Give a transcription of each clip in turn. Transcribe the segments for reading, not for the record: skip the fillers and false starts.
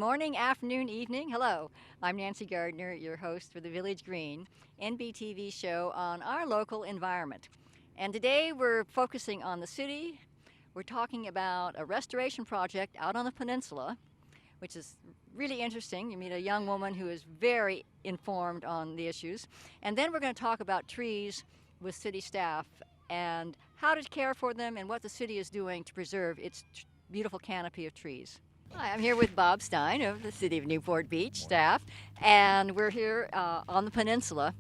morning, afternoon, evening. Hello, I'm Nancy Gardner, your host for the Village Green NBTV show on our local environment. And today we're focusing on the city. We're talking about a restoration project out on the peninsula, which is really interesting. You meet a young woman who is very informed on the issues. And then we're going to talk about trees with city staff and how to care for them and what the city is doing to preserve its beautiful canopy of trees. Hi, I'm here with Bob Stein of the City of Newport Beach staff, and we're here on the peninsula.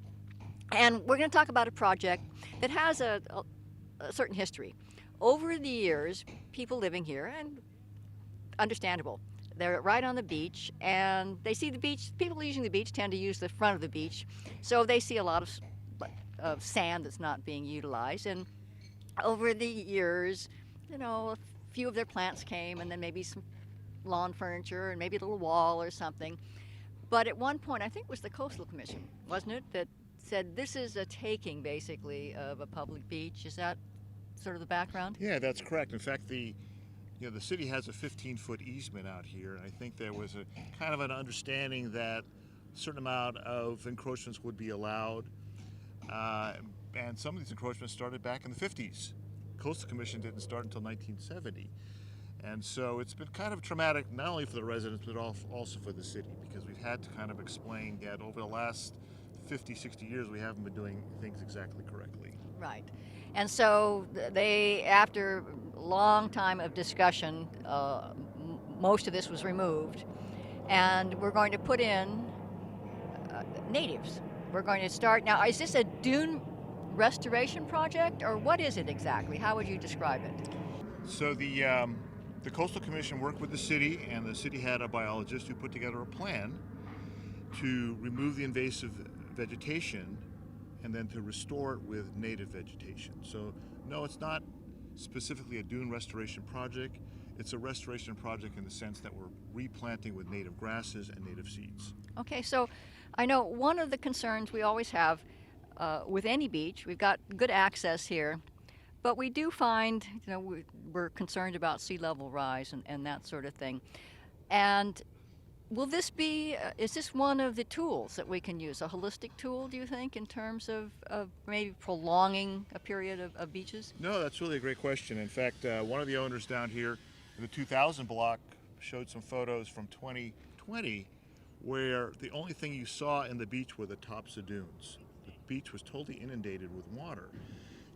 And we're going to talk about a project that has a certain history. Over the years, people living here, and understandable, they're right on the beach, and they see the beach. People using the beach tend to use the front of the beach, so they see a lot of sand that's not being utilized. And over the years, you know, a few of their plants came, and then maybe some lawn furniture and maybe a little wall or something. But at one point, I think it was the Coastal Commission, wasn't it, that said this is a taking, basically, of a public beach. Is that sort of the background? Yeah, that's correct. In fact, the city has a 15-foot easement out here, and I think there was a kind of an understanding that a certain amount of encroachments would be allowed, and some of these encroachments started back in the 50s. Coastal Commission didn't start until 1970. And so it's been kind of traumatic, not only for the residents, but also for the city, because we've had to kind of explain that over the last 50, 60 years, we haven't been doing things exactly correctly. Right. And so they, after a long time of discussion, most of this was removed. And we're going to put in natives. We're going to start, now is this a dune restoration project, or what is it exactly? How would you describe it? So the Coastal Commission worked with the city, and the city had a biologist who put together a plan to remove the invasive vegetation and then to restore it with native vegetation. So no, it's not specifically a dune restoration project. It's a restoration project in the sense that we're replanting with native grasses and native seeds. Okay, so I know one of the concerns we always have with any beach, we've got good access here, but we do find, you know, we're concerned about sea level rise and that sort of thing. And will this be, is this one of the tools that we can use, a holistic tool, do you think, in terms of maybe prolonging a period of beaches? No, that's really a great question. In fact, one of the owners down here in the 2000 block showed some photos from 2020 where the only thing you saw in the beach were the tops of dunes. The beach was totally inundated with water.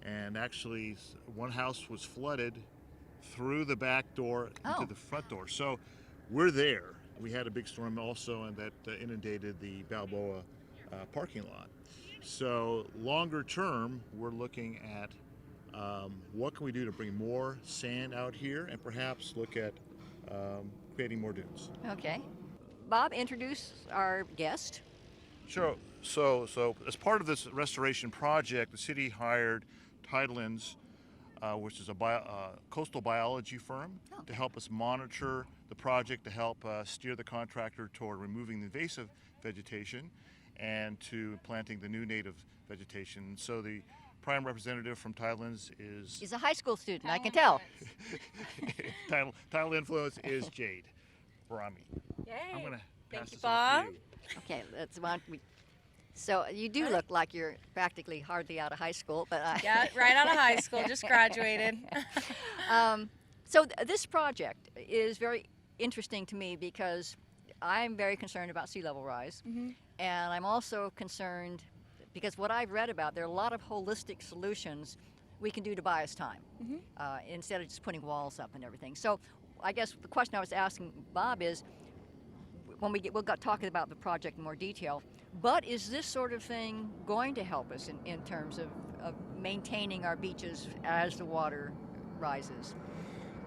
And actually, one house was flooded through the back door into the front door. So we're there. We had a big storm also, and that inundated the Balboa parking lot. So longer term, we're looking at what can we do to bring more sand out here, and perhaps look at creating more dunes. Okay. Bob, introduce our guest. Sure. So as part of this restoration project, the city hired Tidal, which is a coastal biology firm, to help us monitor the project, to help steer the contractor toward removing the invasive vegetation and to planting the new native vegetation. So the prime representative from Tidal is... He's a high school student, I can tell. Tidal influence is Jayde, Bahrami. Yay. I'm going to pass this Bob. off to you. Okay, that's one. So you do look like you're practically hardly out of high school, but Yeah, right out of high school, just graduated. So this project is very interesting to me because I'm very concerned about sea level rise, and I'm also concerned because what I've read about, there are a lot of holistic solutions we can do to buy us time instead of just putting walls up and everything. So I guess the question I was asking Bob is, when we'll get talking about the project in more detail, but is this sort of thing going to help us in terms of maintaining our beaches as the water rises?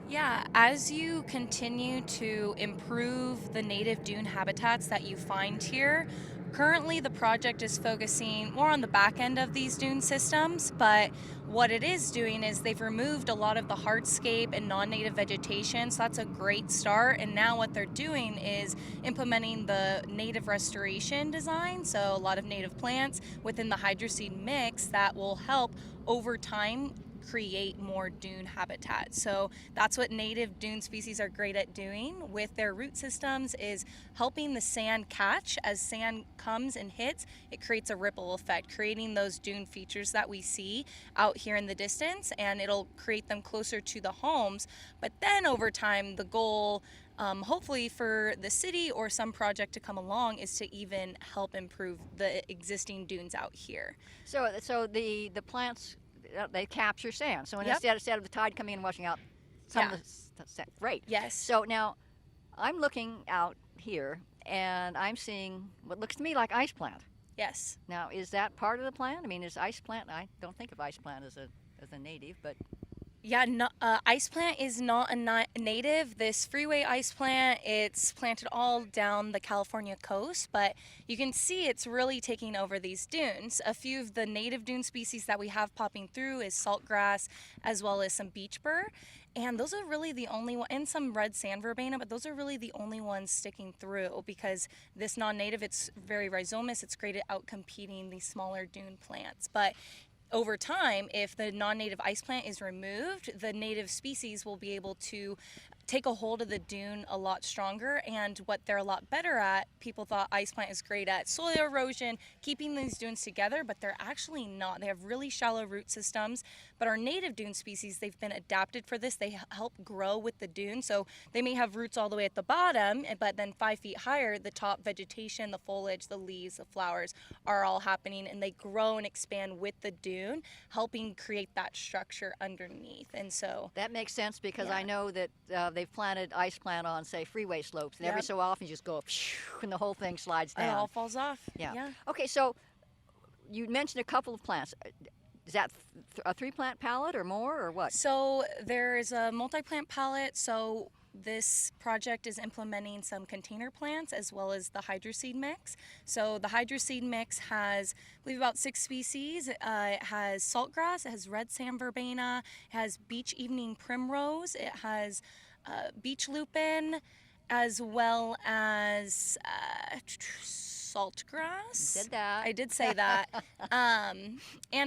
Yeah, as you continue to improve the native dune habitats that you find here, currently the project is focusing more on the back end of these dune systems, but what it is doing is they've removed a lot of the hardscape and non-native vegetation, so that's a great start. And now what they're doing is implementing the native restoration design, so a lot of native plants within the hydroseed mix that will help over time create more dune habitat. So that's what native dune species are great at doing with their root systems, is helping the sand catch. As sand comes and hits, it creates a ripple effect, creating those dune features that we see out here in the distance, and it'll create them closer to the homes. But then over time, the goal, hopefully for the city or some project to come along, is to even help improve the existing dunes out here. So the plants, they capture sand. So Yep. instead of the tide coming in and washing out some Yeah. of the sand, great. Yes. So now I'm looking out here and I'm seeing what looks to me like ice plant. Yes. Now, is that part of the plan? I mean, is ice plant? I don't think of ice plant as a native, but Yeah, no, ice plant is not a native. This freeway ice plant, it's planted all down the California coast, but you can see it's really taking over these dunes. A few of the native dune species that we have popping through is saltgrass, as well as some beach burr. And those are really the only one, and some red sand verbena, but those are really the only ones sticking through, because this non-native, it's very rhizomous. It's great at out-competing these smaller dune plants. But over time, if the non-native ice plant is removed, the native species will be able to take a hold of the dune a lot stronger. And what they're a lot better at, people thought ice plant is great at soil erosion, keeping these dunes together, but they're actually not. They have really shallow root systems. But our native dune species, they've been adapted for this. They help grow with the dune. So they may have roots all the way at the bottom, but then 5 feet higher, the top vegetation, the foliage, the leaves, the flowers are all happening, and they grow and expand with the dune, helping create that structure underneath. And so that makes sense, because Yeah. I know that they've planted ice plant on, say, freeway slopes, and every Yep. so often you just go, and the whole thing slides it down. all falls off. Yeah. Okay, so you mentioned a couple of plants. Is that a 3-plant palette or more, or what? So there is a multi-plant palette. So this project is implementing some container plants as well as the hydroseed mix. So the hydroseed mix has, I believe, about 6 species. It has saltgrass, it has red sand verbena, it has beach evening primrose, it has beach lupin, as well as saltgrass. Said that. I did say that. And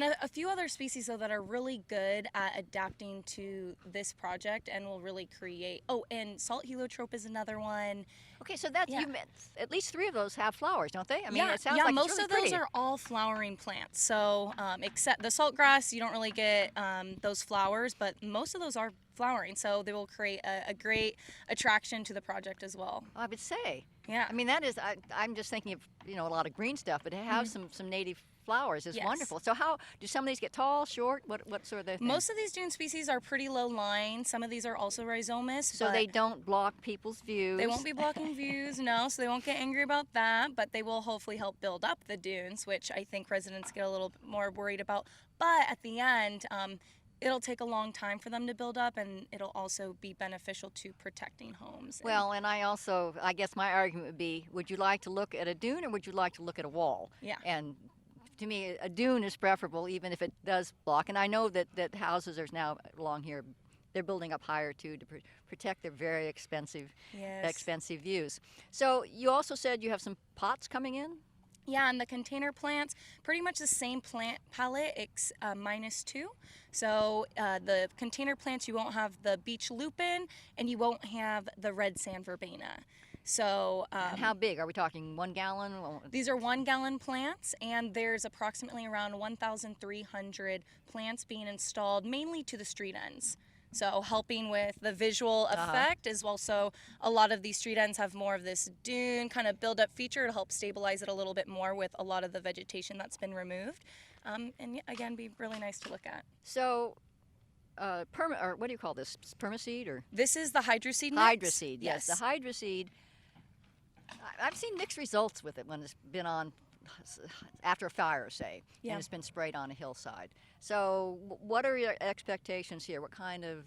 a few other species, though, that are really good at adapting to this project and will really create. Oh, and salt heliotrope is another one. Okay, so that's Yeah. you meant at least 3 of those have flowers, don't they? I mean, yeah, it sounds yeah, like most it's really of those pretty. are all flowering plants. So except the saltgrass, you don't really get those flowers, but most of those are flowering. So they will create a great attraction to the project as well. I would say. Yeah. I mean, that is. I'm just thinking of a lot of green stuff, but to have some native flowers is Yes. wonderful. So how do some of these get tall, short? What sort of thing? Most of these dune species are pretty low lying. Some of these are also rhizomous. So but they don't block people's views. They won't be blocking views, no, so they won't get angry about that, but they will hopefully help build up the dunes, which I think residents get a little bit more worried about. But at the end, it'll take a long time for them to build up, and it'll also be beneficial to protecting homes. Well, and I guess my argument would be, would you like to look at a dune or would you like to look at a wall? Yeah. And to me, a dune is preferable, even if it does block. And I know that houses are now along here, they're building up higher too to protect their very expensive views. So you also said you have some pots coming in? Yeah, and the container plants, pretty much the same plant palette, -2. So the container plants, you won't have the beach lupin, and you won't have the red sand verbena. So And how big? Are we talking 1 gallon? these are 1 gallon plants, and there's approximately around 1,300 plants being installed, mainly to the street ends. So helping with the visual effect as well. So a lot of these street ends have more of this dune kind of build up feature to help stabilize it a little bit more with a lot of the vegetation that's been removed. And yeah, again, be really nice to look at. So, or what do you call this? Permaseed or? This is the hydroseed mix. Hydroseed, yes. The hydroseed, I've seen mixed results with it when it's been on after a fire, say, Yeah. and it's been sprayed on a hillside. So what are your expectations here? What kind of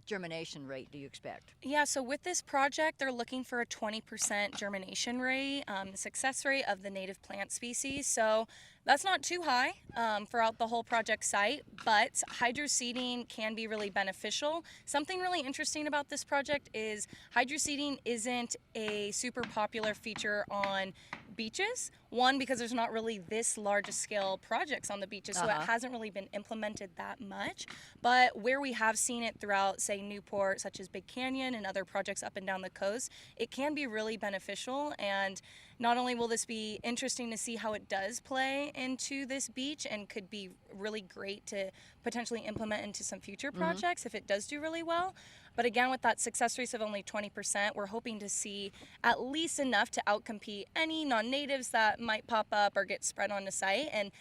germination rate do you expect? Yeah, so with this project, they're looking for a 20% germination rate, success rate of the native plant species. So that's not too high throughout the whole project site, but hydroseeding can be really beneficial. Something really interesting about this project is hydroseeding isn't a super popular feature on beaches. One, because there's not really this large scale projects on the beaches, so it hasn't really been implemented that much. But where we have seen it throughout, say, Newport, such as Big Canyon and other projects up and down the coast, it can be really beneficial. And not only will this be interesting to see how it does play into this beach and could be really great to potentially implement into some future projects if it does do really well, but again, with that success rate of only 20%, we're hoping to see at least enough to outcompete any non-natives that might pop up or get spread on the site. And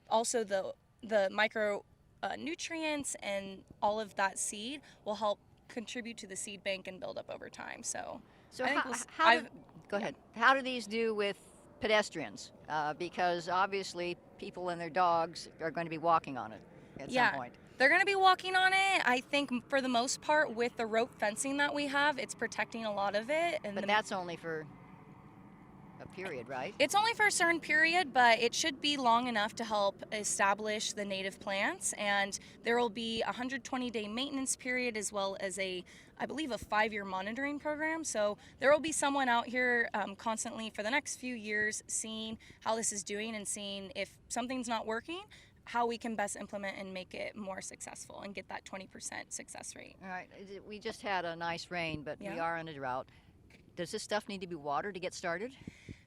also the micro nutrients and all of that seed will help contribute to the seed bank and build up over time. So go ahead. How do these do with pedestrians? Because obviously people and their dogs are going to be walking on it at some point. They're going to be walking on it. I think for the most part with the rope fencing that we have, it's protecting a lot of it. But that's only for a period, right? It's only for a certain period, but it should be long enough to help establish the native plants. And there will be a 120-day maintenance period as well as I believe, a 5-year monitoring program. So there will be someone out here constantly for the next few years seeing how this is doing and seeing if something's not working, how we can best implement and make it more successful and get that 20% success rate. All right, we just had a nice rain, but we are in a drought. Does this stuff need to be watered to get started?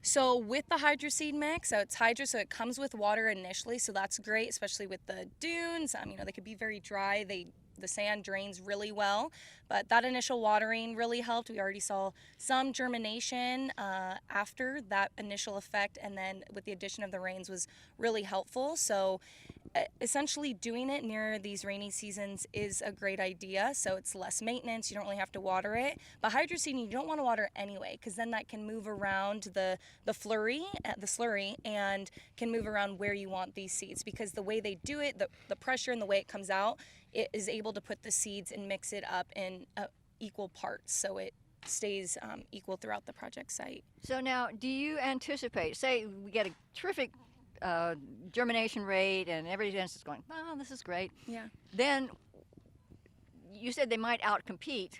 So with the hydro seed mix, so it's hydro, so it comes with water initially, so that's great, especially with the dunes. They could be very dry. The sand drains really well, but that initial watering really helped. We already saw some germination after that initial effect, and then with the addition of the rains was really helpful. So essentially doing it near these rainy seasons is a great idea. So it's less maintenance, you don't really have to water it. But hydro seeding, you don't want to water anyway, because then that can move around the slurry, and can move around where you want these seeds, because the way they do it, the pressure and the way it comes out, it is able to put the seeds and mix it up in equal parts, so it stays equal throughout the project site. So now, do you anticipate, say we get a terrific germination rate and everybody's just going, oh, this is great. Yeah. Then you said they might outcompete.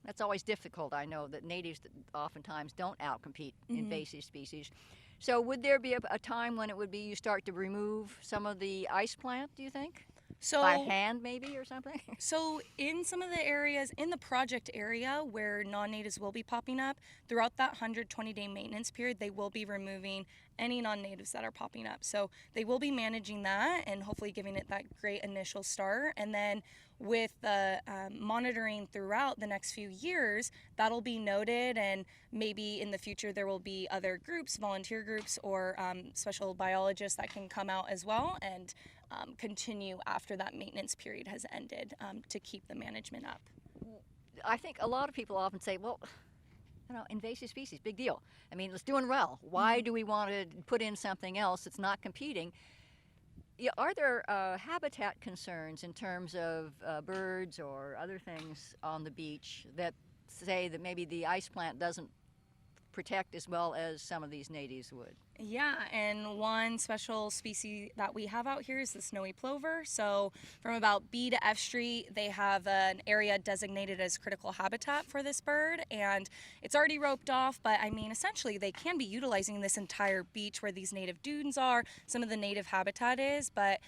That's always difficult. I know that natives oftentimes don't outcompete invasive species. So would there be a time when it would be you start to remove some of the ice plant, do you think? So, by hand maybe or something? So in some of the areas, in the project area where non-natives will be popping up, throughout that 120-day maintenance period, they will be removing any non-natives that are popping up. So they will be managing that and hopefully giving it that great initial start. And then with the monitoring throughout the next few years, that'll be noted, and maybe in the future there will be other groups, volunteer groups, or special biologists that can come out as well and continue after that maintenance period has ended to keep the management up. I think a lot of people often say, well, invasive species, big deal. I mean, it's doing well. Why do we want to put in something else that's not competing? Are there habitat concerns in terms of birds or other things on the beach that say that maybe the ice plant doesn't protect as well as some of these natives would? Yeah, and one special species that we have out here is the snowy plover. So from about B to F Street, they have an area designated as critical habitat for this bird, and it's already roped off, but I mean, essentially they can be utilizing this entire beach where these native dunes are, some of the native habitat is, but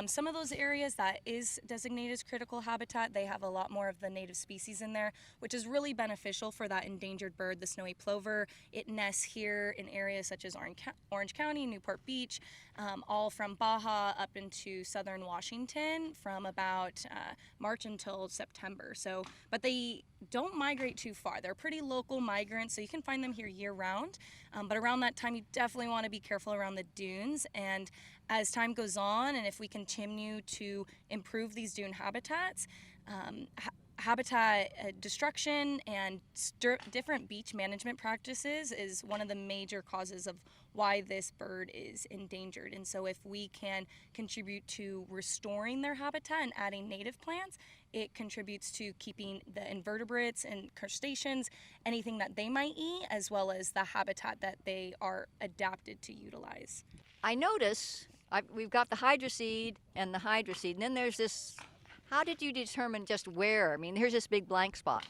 some of those areas that is designated as critical habitat, they have a lot more of the native species in there, which is really beneficial for that endangered bird, the snowy plover. It nests here in areas such as Orange County, Newport Beach, all from Baja up into southern Washington from about March until September. So, but they don't migrate too far. They're pretty local migrants, so you can find them here year round. But around that time, you definitely want to be careful around the dunes. And as time goes on, and if we continue to improve these dune habitats, habitat destruction and different beach management practices is one of the major causes of why this bird is endangered. And so if we can contribute to restoring their habitat and adding native plants, it contributes to keeping the invertebrates and crustaceans, anything that they might eat, as well as the habitat that they are adapted to utilize. I notice we've got the hydroseed and the hydroseed, and then there's this. How did you determine just where? I mean, here's this big blank spot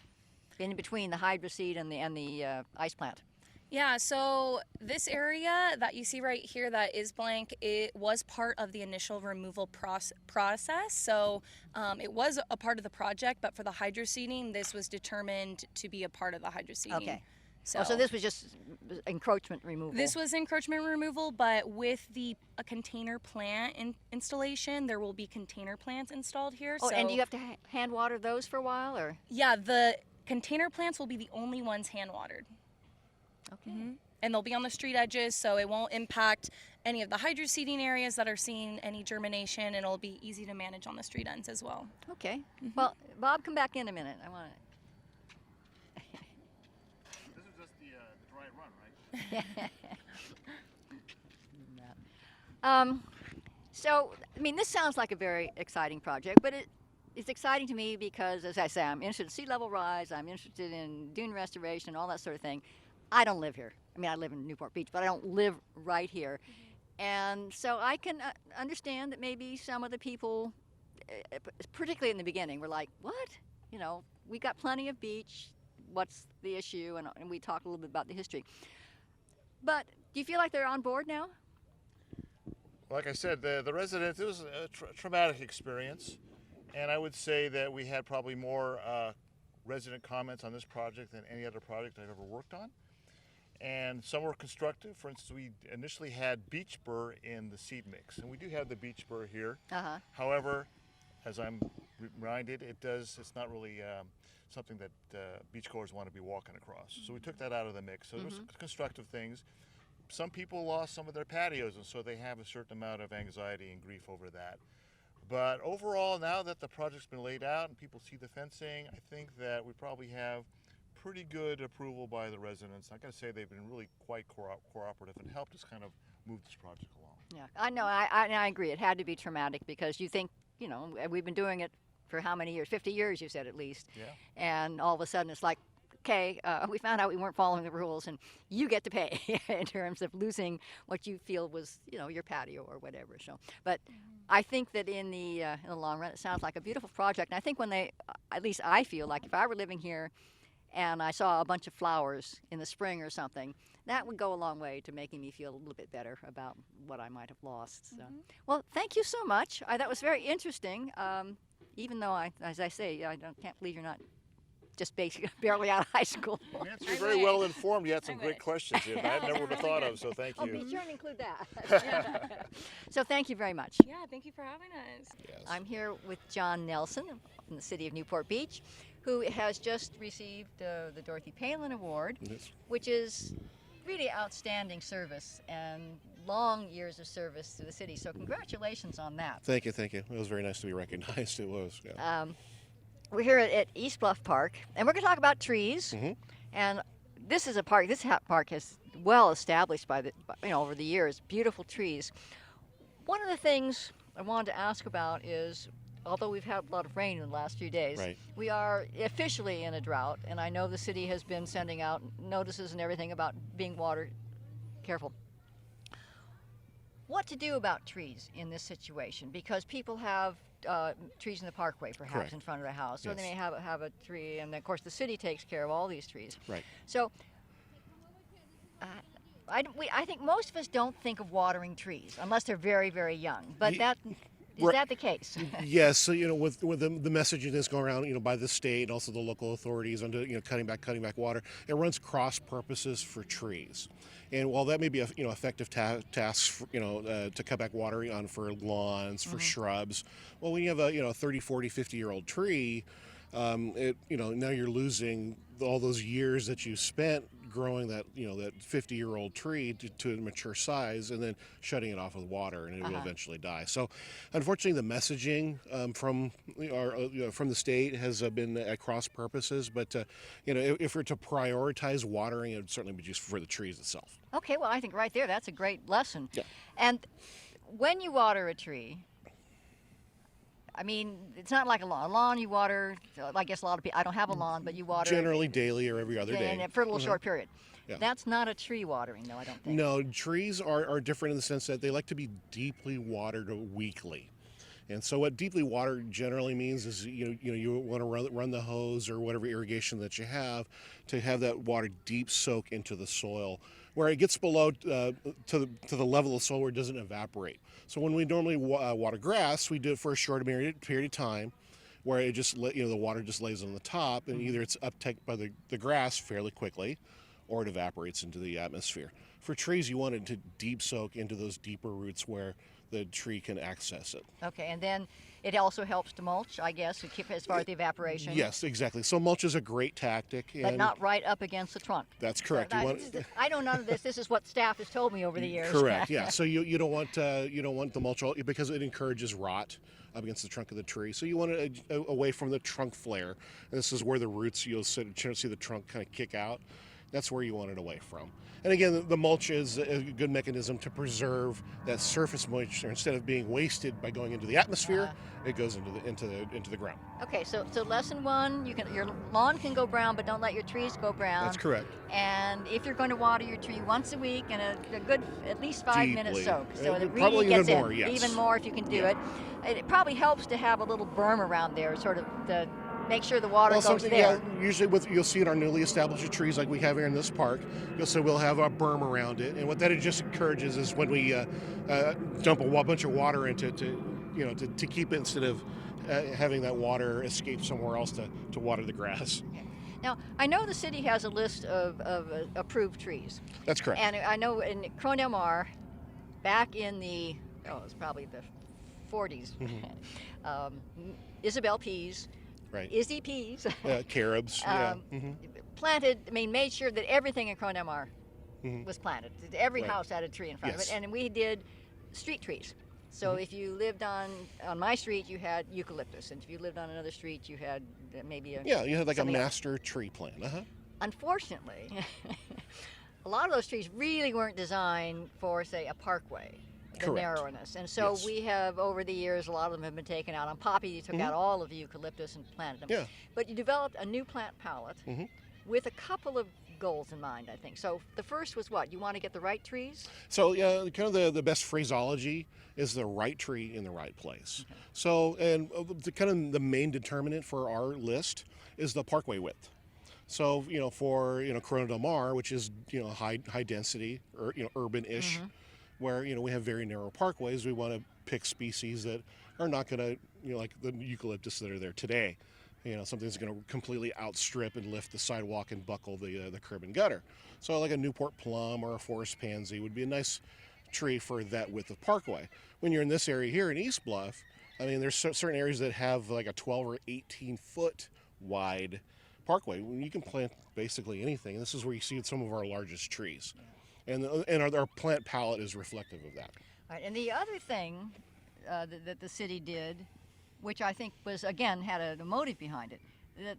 in between the hydroseed and the ice plant. Yeah, so this area that you see right here that is blank, it was part of the initial removal process. So it was a part of the project, but for the hydroseeding, this was determined to be a part of the hydroseeding. Okay. So this was just encroachment removal. This was encroachment removal, but with the container plant installation, there will be container plants installed here. Oh, and do you have to hand water those for a while, or? Yeah, the container plants will be the only ones hand watered. Okay. Mm-hmm. And they'll be on the street edges, so it won't impact any of the hydroseeding areas that are seeing any germination, and it'll be easy to manage on the street ends as well. Okay. Mm-hmm. Well, Bob, come back in a minute. I want to. This is just the dry run, right? So, I mean, this sounds like a very exciting project, but it's exciting to me because, as I say, I'm interested in sea level rise, I'm interested in dune restoration, all that sort of thing. I don't live here. I mean, I live in Newport Beach, but I don't live right here. Mm-hmm. And so I can understand that maybe some of the people, particularly in the beginning, were like, what? You know, we got plenty of beach. What's the issue? And we talked a little bit about the history. But do you feel like they're on board now? Like I said, the residents, it was a traumatic experience. And I would say that we had probably more resident comments on this project than any other project I've ever worked on. And some were constructive. For instance, we initially had beach burr in the seed mix, and we do have the beach burr here. Uh-huh. However, as I'm reminded, it's not really something that beachgoers want to be walking across. Mm-hmm. So we took that out of the mix. So there was constructive things. Some people lost some of their patios, and so they have a certain amount of anxiety and grief over that. But overall, now that the project's been laid out and people see the fencing, I think that we probably have pretty good approval by the residents. I gotta say they've been really quite cooperative and helped us kind of move this project along. Yeah, I know. I agree. It had to be traumatic because you think, you know, we've been doing it for how many years? 50 years, you said at least. Yeah. And all of a sudden it's like, okay, we found out we weren't following the rules, and you get to pay in terms of losing what you feel was, you know, your patio or whatever. So, but I think that in the long run, it sounds like a beautiful project. And I think when at least I feel like if I were living here and I saw a bunch of flowers in the spring or something, that would go a long way to making me feel a little bit better about what I might have lost. So. Well, thank you so much. That was very interesting. Even though, as I say, I can't believe you're not just basically barely out of high school. Nancy, you're very well informed. You had some great questions here that I never would have thought of, so thank you. Oh, be sure and include that. So thank you very much. Yeah, thank you for having us. Yes. I'm here with John Nelson from the city of Newport Beach, who has just received the Dorothy Palin Award, which is really outstanding service and long years of service to the city. So congratulations on that. Thank you, thank you. It was very nice to be recognized. It was. Yeah. We're here at East Bluff Park, and we're going to talk about trees. And this is a park. This park is well established over the years. Beautiful trees. One of the things I wanted to ask about is, although we've had a lot of rain in the last few days, we are officially in a drought, and I know the city has been sending out notices and everything about being water careful. What to do about trees in this situation? Because people have trees in the parkway, perhaps, in front of their house, or they may have a tree, and of course the city takes care of all these trees. Right. So I think most of us don't think of watering trees unless they're very, very young. But is that the case? Yes. So with the messaging that's going around, by the state and also the local authorities on cutting back water, it runs cross purposes for trees. And while that may be effective tasks, to cut back watering on for lawns, for shrubs, well, when you have a 30, 40, 50-year-old tree, now you're losing all those years that you spent growing that 50-year-old tree to a mature size, and then shutting it off with water, and it will eventually die. So, unfortunately, the messaging from the state has been at cross purposes. But if we're to prioritize watering, it would certainly be just for the trees itself. Okay, well, I think right there, that's a great lesson. Yeah. And when you water a tree, I mean, it's not like a lawn. A lawn you water, I guess a lot of people, I don't have a lawn, but you water. Generally daily or every other day. For a little short period. Yeah. That's not a tree watering, though, I don't think. No, trees are different in the sense that they like to be deeply watered weekly. And so what deeply watered generally means is you want to run the hose or whatever irrigation that you have to have that water deep soak into the soil, where it gets below to the level of the soil where it doesn't evaporate. So when we normally water grass, we do it for a short period of time, where it just the water just lays on the top, and either it's uptaken by the grass fairly quickly, or it evaporates into the atmosphere. For trees, you want it to deep soak into those deeper roots where the tree can access it. Okay, and then it also helps to mulch, I guess, to keep as far as the evaporation. Yes, exactly. So mulch is a great tactic. But not right up against the trunk. That's correct. I know none of this. This is what staff has told me over the years. Correct. Yeah. So you don't want the mulch because it encourages rot up against the trunk of the tree. So you want it away from the trunk flare. And this is where the roots, you'll see the trunk kind of kick out. That's where you want it away from. And again, the mulch is a good mechanism to preserve that surface moisture. Instead of being wasted by going into the atmosphere, it goes into the ground. Okay, so lesson one, your lawn can go brown, but don't let your trees go brown. That's correct. And if you're going to water your tree once a week and a good at least 5 minute soak, so it probably really gets even more, in, yes. even more if you can do it. It probably helps to have a little berm around there, sort of to make sure the water goes there. Yeah, usually you'll see in our newly established trees like we have here in this park, we'll have a berm around it, and what that just encourages is when we dump a bunch of water into to keep it, instead of having that water escape somewhere else to water the grass. Okay. Now, I know the city has a list of approved trees. That's correct. And I know in Corona del Mar, back in it was probably the 40s, Isabel peas, right. Izzy peas, carobs, planted, made sure that everything in Corona del Mar was planted. Every house had a tree in front of it. And we did street trees. So if you lived on my street, you had eucalyptus. And if you lived on another street, you had maybe a... Yeah, you had like a master tree plan. Unfortunately, a lot of those trees really weren't designed for, say, a parkway. The narrowness. And so we have, over the years, a lot of them have been taken out. On poppy, you took out all of the eucalyptus and planted them. Yeah. But you developed a new plant palette with a couple of goals in mind, I think. So the first was what? You want to get the right trees? So kind of the best phraseology is the right tree in the right place. Okay. So, and the main determinant for our list is the parkway width. So, for, Corona del Mar, which is, high density or, urban-ish, where we have very narrow parkways, we want to pick species that are not going to, like the eucalyptus that are there today. Something that's going to completely outstrip and lift the sidewalk and buckle the curb and gutter. So like a Newport plum or a forest pansy would be a nice tree for that width of parkway. When you're in this area here in East Bluff, there's certain areas that have like a 12 or 18 foot wide parkway. You can plant basically anything. And this is where you see some of our largest trees. And our plant palette is reflective of that. All right, and the other thing that the city did, which I think was, again, had a motive behind it, that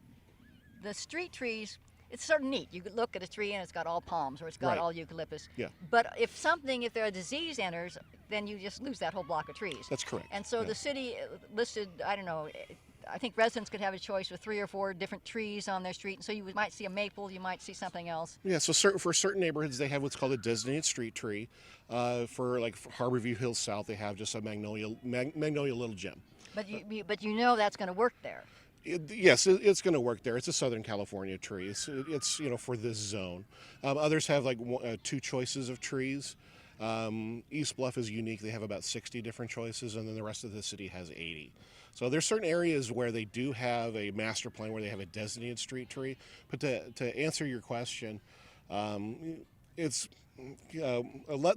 the street trees, it's sort of neat. You could look at a tree and it's got all palms or it's got all eucalyptus. Yeah. But if there a disease enters, then you just lose that whole block of trees. That's correct. And so the city listed, I don't know, I think residents could have a choice with 3 or 4 different trees on their street. And so you might see a maple, you might see something else. Yeah, so for certain neighborhoods, they have what's called a designated for Harborview Hills South, they have just a magnolia little gem. But that's going to work there. Yes, it's going to work there. It's a Southern California tree. It's for this zone. Others have like 2 choices of trees. East Bluff is unique. They have about 60 different choices, and then the rest of the city has 80. So there's certain areas where they do have a master plan where they have a designated street tree. But to answer your question, it's the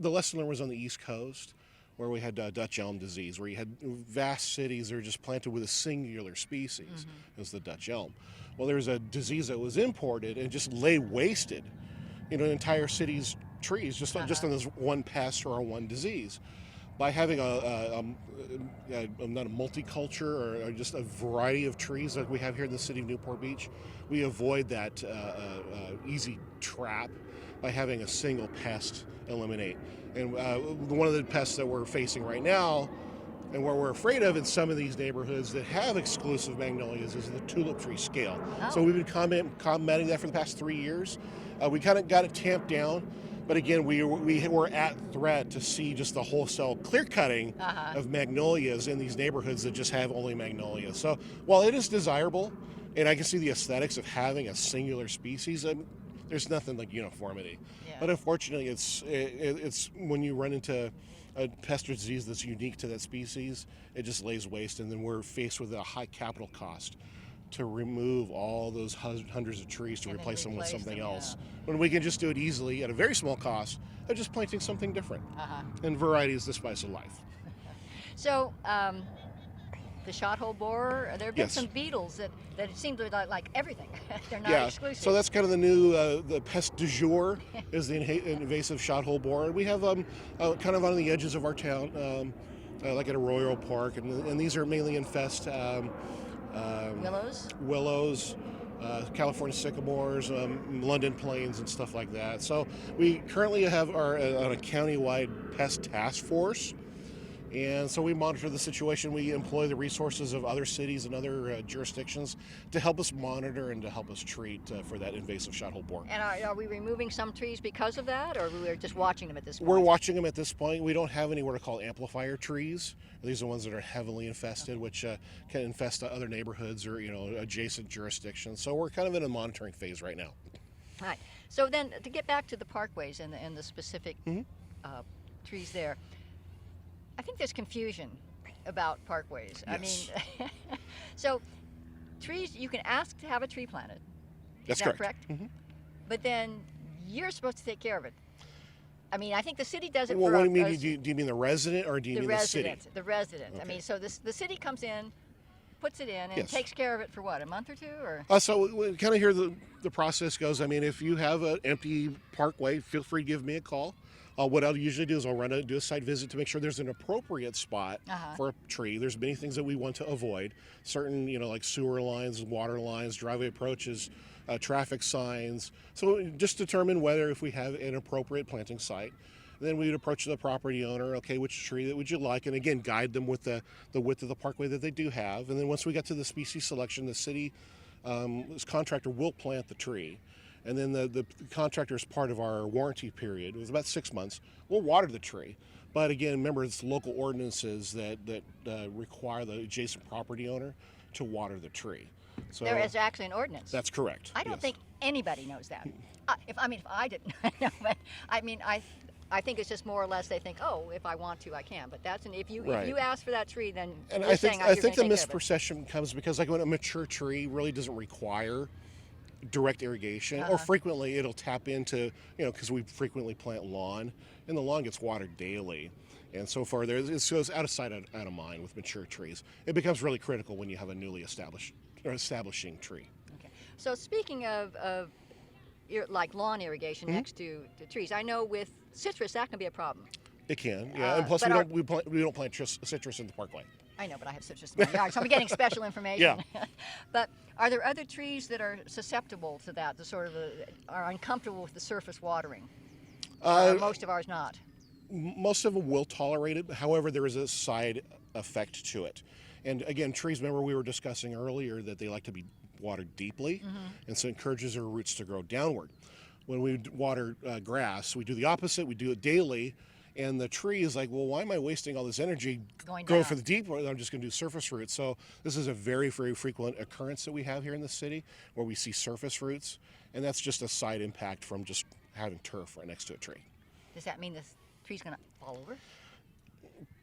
lesson learned was on the East Coast, where we had Dutch elm disease, where you had vast cities that were just planted with a singular species. It was the Dutch elm. Well, there was a disease that was imported and just lay wasted, an entire city's trees just on this one pest or one disease. By having not a multiculture or just a variety of trees that we have here in the city of Newport Beach, we avoid that easy trap by having a single pest eliminate. And one of the pests that we're facing right now, and what we're afraid of in some of these neighborhoods that have exclusive magnolias, is the tulip tree scale. So we've been combating that for the past 3 years. We kind of got it tamped down. But again, we were at threat to see just the wholesale clear cutting of magnolias in these neighborhoods that just have only magnolias. So while it is desirable, and I can see the aesthetics of having a singular species, there's nothing like uniformity. Yeah. But unfortunately, it's when you run into a pest or disease that's unique to that species, it just lays waste, and then we're faced with a high capital cost to remove all those hundreds of trees to And then replace them with replace something them, else. When we can just do it easily at a very small cost of just planting something different. And variety is the spice of life. So, the shot-hole borer, there have been Yes. some beetles that it seemed to like everything. They're not Yeah, exclusive. so that's kind of the new the pest du jour is the invasive shot-hole borer. We have kind of on the edges of our town, like at Arroyo Park, and these are mainly infest willows, California sycamores, London planes, and stuff like that. So we currently have on a county-wide pest task force. And so we monitor the situation. We employ the resources of other cities and other jurisdictions to help us monitor and to help us treat for that invasive shot-hole borer. And are we removing some trees because of that, or we're just watching them at this point? We're watching them at this point. We don't have any what are called amplifier trees. These are ones that are heavily infested, which can infest other neighborhoods or adjacent jurisdictions. So we're kind of in a monitoring phase right now. All right. So then, to get back to the parkways and the specific trees there, I think there's confusion about parkways. Yes. I mean, so trees, you can ask to have a tree planted. That's Is that correct. correct? But then you're supposed to take care of it. I mean, I think the city does it Well, for what do you mean? Do you mean the resident or do you the mean resident. the city? The resident. I Okay. mean, so the city comes in, puts it in, and Yes. takes care of it for what, a month or two, or? So we kind of hear the process goes. I mean, if you have an empty parkway, feel free to give me a call. What I'll usually do is I'll do a site visit to make sure there's an appropriate spot for a tree. There's many things that we want to avoid. Certain, like sewer lines, water lines, driveway approaches, traffic signs. So just determine whether if we have an appropriate planting site. Then we would approach the property owner, okay, which tree that would you like? And again, guide them with the width of the parkway that they do have. And then once we get to the species selection, the city contractor will plant the tree. And then the contractor is part of our warranty period. It was about 6 months. We'll water the tree. But again, remember, it's local ordinances that require the adjacent property owner to water the tree. So There is actually an ordinance. that's correct. I don't yes. think anybody knows that. If I didn't know, but I mean, I think it's just more or less they think, oh, if I want to, I can. But that's if you ask for that tree, then And you're I think saying, I you're think the gonna take care of it. misperception comes because like when a mature tree really doesn't require direct irrigation, or frequently it'll tap into, because we frequently plant lawn, and the lawn gets watered daily. And so far, it goes out of sight, out of mind with mature trees. It becomes really critical when you have a newly establishing tree. Okay. So speaking of like lawn irrigation next to trees, I know with citrus that can be a problem. It can, yeah. And plus, we don't plant citrus in the parkway. I know, but I have citrus in my yard, so I'm getting special information. Yeah. But are there other trees that are susceptible to that, the sort of are uncomfortable with the surface watering? Most of ours not. Most of them will tolerate it. However, there is a side effect to it. And again, trees, remember we were discussing earlier that they like to be watered deeply, and so it encourages their roots to grow downward. When we water grass, we do the opposite. We do it daily. And the tree is like, well, why am I wasting all this energy going for the deep? I'm just going to do surface roots. So this is a very, very frequent occurrence that we have here in the city where we see surface roots. And that's just a side impact from just having turf right next to a tree. Does that mean the tree's going to fall over?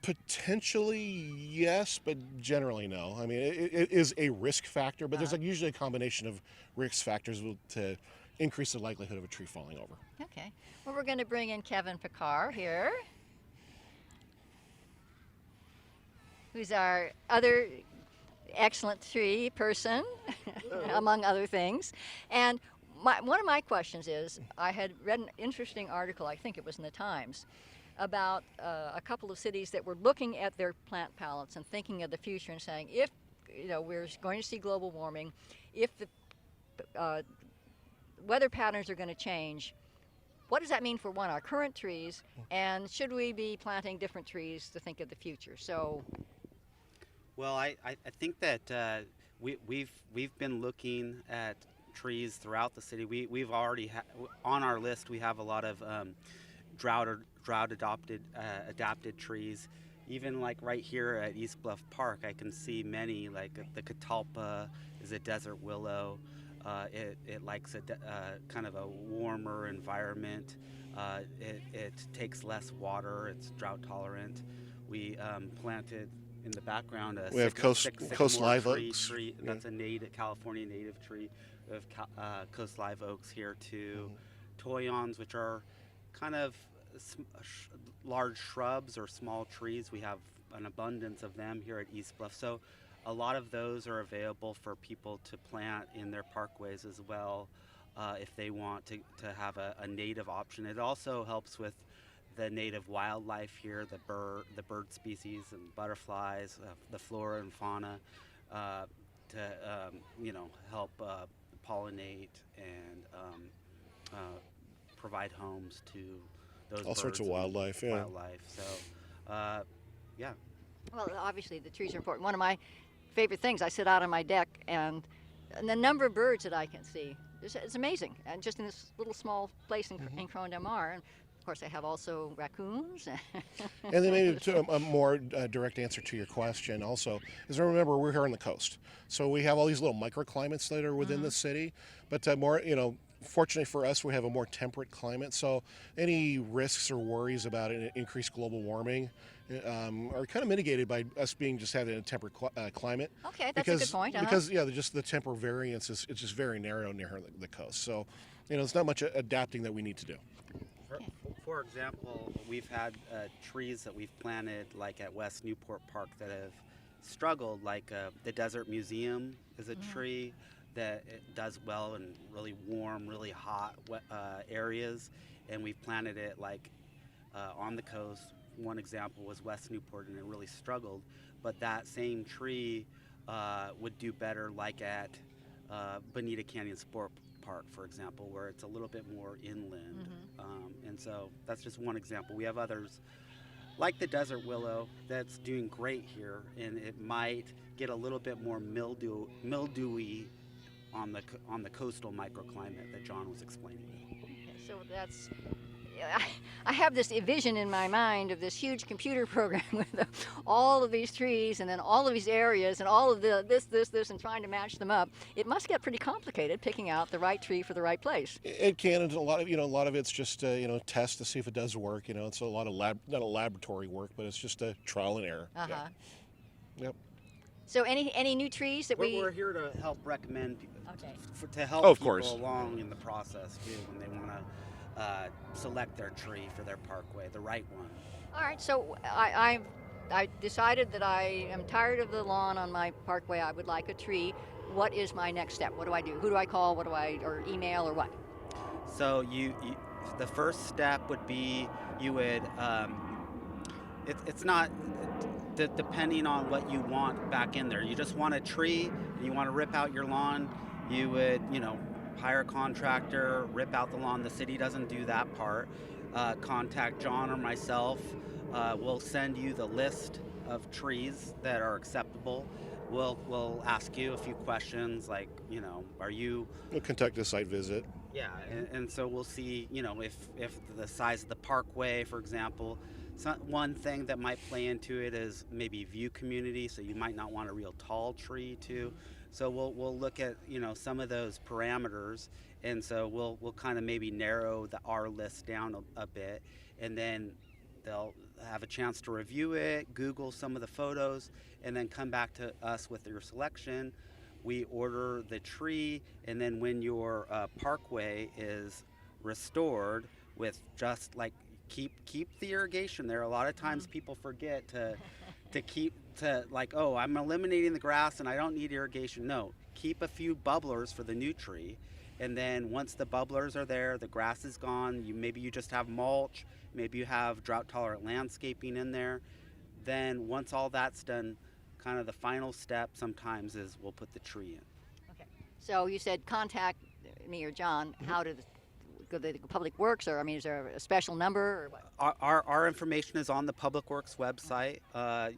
Potentially, yes, but generally, no. I mean, it is a risk factor, but there's usually a combination of risk factors to increase the likelihood of a tree falling over. Okay. Well, we're going to bring in Kevin Pekar here, who's our other excellent tree person, among other things. And one of my questions is, I had read an interesting article, I think it was in the Times, about a couple of cities that were looking at their plant palettes and thinking of the future and saying, if we're going to see global warming, if the weather patterns are going to change, what does that mean for our current trees, and should we be planting different trees to think of the future? So, well, I think that we've been looking at trees throughout the city. We've already on our list. We have a lot of drought adapted trees. Even like right here at East Bluff Park, I can see many, like the catalpa is a desert willow. It likes a kind of a warmer environment. It takes less water. It's drought tolerant. We planted in the background we have coast live oaks. That's a California native tree. We have coast live oaks here too. Toyons, which are kind of large shrubs or small trees. We have an abundance of them here at East Bluff. So a lot of those are available for people to plant in their parkways as well, if they want to have a native option. It also helps with the native wildlife here, the bird species and butterflies, the flora and fauna, to help pollinate and provide homes to those all sorts of birds and wildlife. Yeah. So, yeah. Well, obviously the trees are important. One of my favorite things, I sit out on my deck and the number of birds that I can see, it's amazing. And just in this little small place in Crone Del Mar. And of course, I have also raccoons. And then maybe to a more direct answer to your question also is, remember, we're here on the coast. So we have all these little microclimates that are within the city, but more, fortunately for us, we have a more temperate climate. So any risks or worries about an increased global warming are kind of mitigated by us just having a temperate climate. Okay, that's a good point. Because just the temporal variance is just very narrow near the coast. So it's not much adapting that we need to do. For example, we've had trees that we've planted like at West Newport Park that have struggled, like the Desert Museum is a tree that it does well in really warm, really hot areas, and we've planted it like on the coast. One example was West Newport, and it really struggled, but that same tree would do better like at Bonita Canyon Sport Park, for example, where it's a little bit more inland. And so that's just one example. We have others like the desert willow that's doing great here, and it might get a little bit more mildewy on the coastal microclimate that John was explaining. Okay, so that's, I have this vision in my mind of this huge computer program with all of these trees and then all of these areas and all of this and trying to match them up. It must get pretty complicated picking out the right tree for the right place. It can, and a lot of it's just test to see if it does work. It's a lot of not a laboratory work, but it's just a trial and error. Yeah. Yep. So any new trees that we're here to help recommend to help of people course. along in the process too when they want to select their tree for their parkway, the right one. All right, so I decided that I am tired of the lawn on my parkway. I would like a tree. What is my next step? What do I do? Who do I call? Or email or what? So you the first step would be you would it's not depending on what you want back in there. You just want a tree and you want to rip out your lawn, you would hire a contractor, rip out the lawn. The city doesn't do that part. Contact John or myself. We'll send you the list of trees that are acceptable. We'll ask you a few questions like, are you... We'll conduct a site visit. Yeah, and so we'll see, if the size of the parkway, for example. One thing that might play into it is maybe view community, so you might not want a real tall tree too. So we'll look at some of those parameters, and so we'll kind of maybe narrow our list down a bit, and then they'll have a chance to review it, Google some of the photos, and then come back to us with your selection. We order the tree, and then when your parkway is restored, with just like keep the irrigation there. A lot of times people forget to keep I'm eliminating the grass and I don't need irrigation. No, keep a few bubblers for the new tree, and then once the bubblers are there, the grass is gone. Maybe you just have mulch, maybe you have drought tolerant landscaping in there. Then once all that's done, kind of the final step sometimes is we'll put the tree in. Okay. So you said contact me or John. How the Public Works, or I mean, is there a special number or what? Our information is on the Public Works website.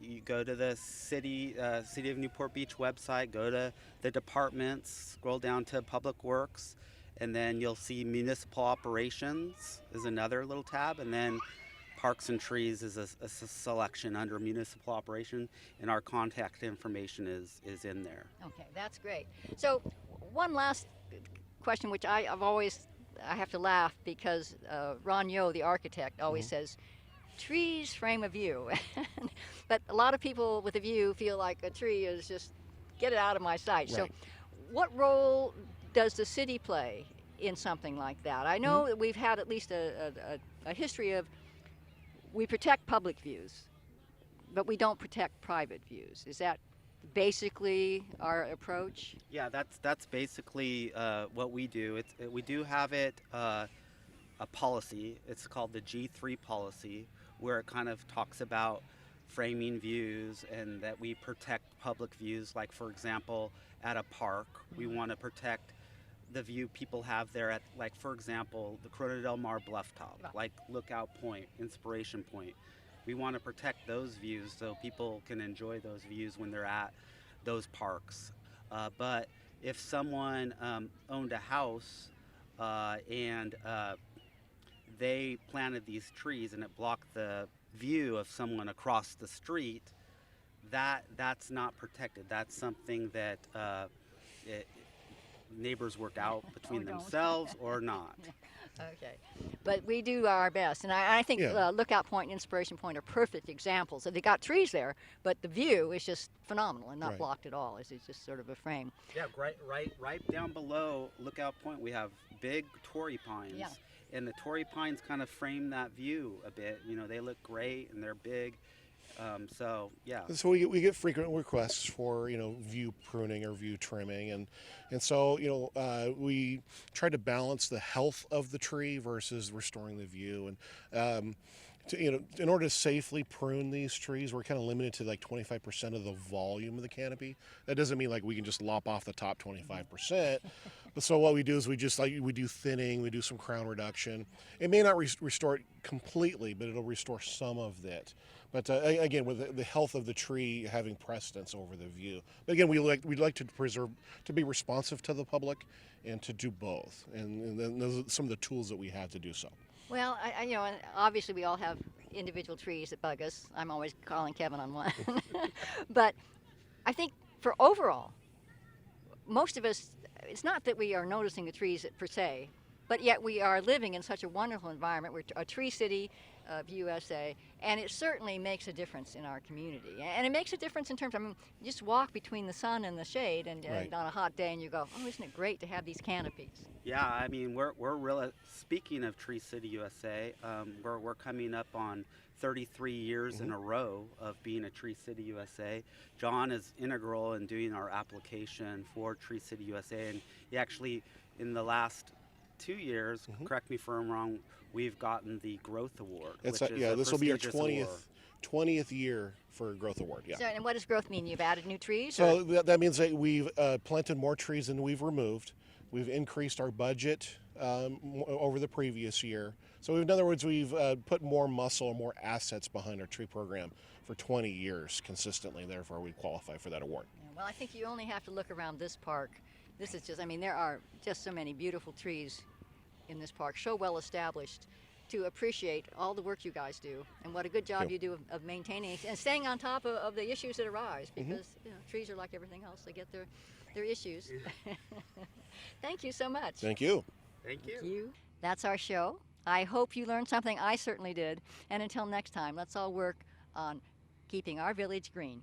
You go to the City of Newport Beach website, go to the departments, scroll down to Public Works, and then you'll see Municipal Operations is another little tab, and then Parks and Trees is a selection under Municipal Operation, and our contact information is in there. Okay, that's great. So one last question, which I have to laugh because Ron Yo, the architect, always says, trees frame a view. But a lot of people with a view feel like a tree is just, get it out of my sight. Right. So what role does the city play in something like that? I know that we've had at least a history of, we protect public views, but we don't protect private views. Is that basically our approach? Yeah, that's basically what we do. We do have a policy. It's called the G3 policy, where it kind of talks about framing views and that we protect public views. Like, for example, at a park, we want to protect the view people have there at, like, for example, the Corona del Mar bluff top, like Lookout Point, Inspiration Point. We want to protect those views so people can enjoy those views when they're at those parks. But if someone owned a house and they planted these trees and it blocked the view of someone across the street, that's not protected. That's something that neighbors work out between themselves or not. Okay, but we do our best, and I think Lookout Point and Inspiration Point are perfect examples. They got trees there, but the view is just phenomenal and not blocked at all. It's just sort of a frame. Yeah, right down below Lookout Point, we have big Torrey pines, and the Torrey pines kind of frame that view a bit. You know, they look great and they're big. So we get frequent requests for view pruning or view trimming, and so we try to balance the health of the tree versus restoring the view, and in order to safely prune these trees, we're kind of limited to like 25% of the volume of the canopy. That doesn't mean like we can just lop off the top 25%. But so what we do is we do thinning, we do some crown reduction. It may not restore it completely, but it'll restore some of it. But again, with the health of the tree having precedence over the view. But again, we'd like to be responsive to the public and to do both. And then those are some of the tools that we have to do so. Well, and obviously we all have individual trees that bug us. I'm always calling Kevin on one. But I think for overall, most of us, it's not that we are noticing the trees per se, but yet we are living in such a wonderful environment. We're a tree city of USA, and it certainly makes a difference in our community. And it makes a difference in terms, you just walk between the sun and the shade, and on a hot day, and you go, oh, isn't it great to have these canopies? Yeah, I mean, we're really, speaking of Tree City USA, we're coming up on 33 years in a row of being a Tree City USA. John is integral in doing our application for Tree City USA, and he actually, in the last 2 years, correct me if I'm wrong, we've gotten the Growth Award. This will be our 20th year for Growth Award. Yeah. So, and what does growth mean? You've added new trees? So that means that we've planted more trees than we've removed. We've increased our budget over the previous year. So in other words, we've put more muscle or more assets behind our tree program for 20 years consistently. Therefore, we qualify for that award. Yeah, well, I think you only have to look around this park. This is just, there are just so many beautiful trees in this park, so well established, to appreciate all the work you guys do and what a good job you do of maintaining and staying on top of the issues that arise, because trees are like everything else. They get their issues. Thank you so much. Thank you. Thank you. Thank you. That's our show. I hope you learned something. I certainly did. And until next time, let's all work on keeping our village green.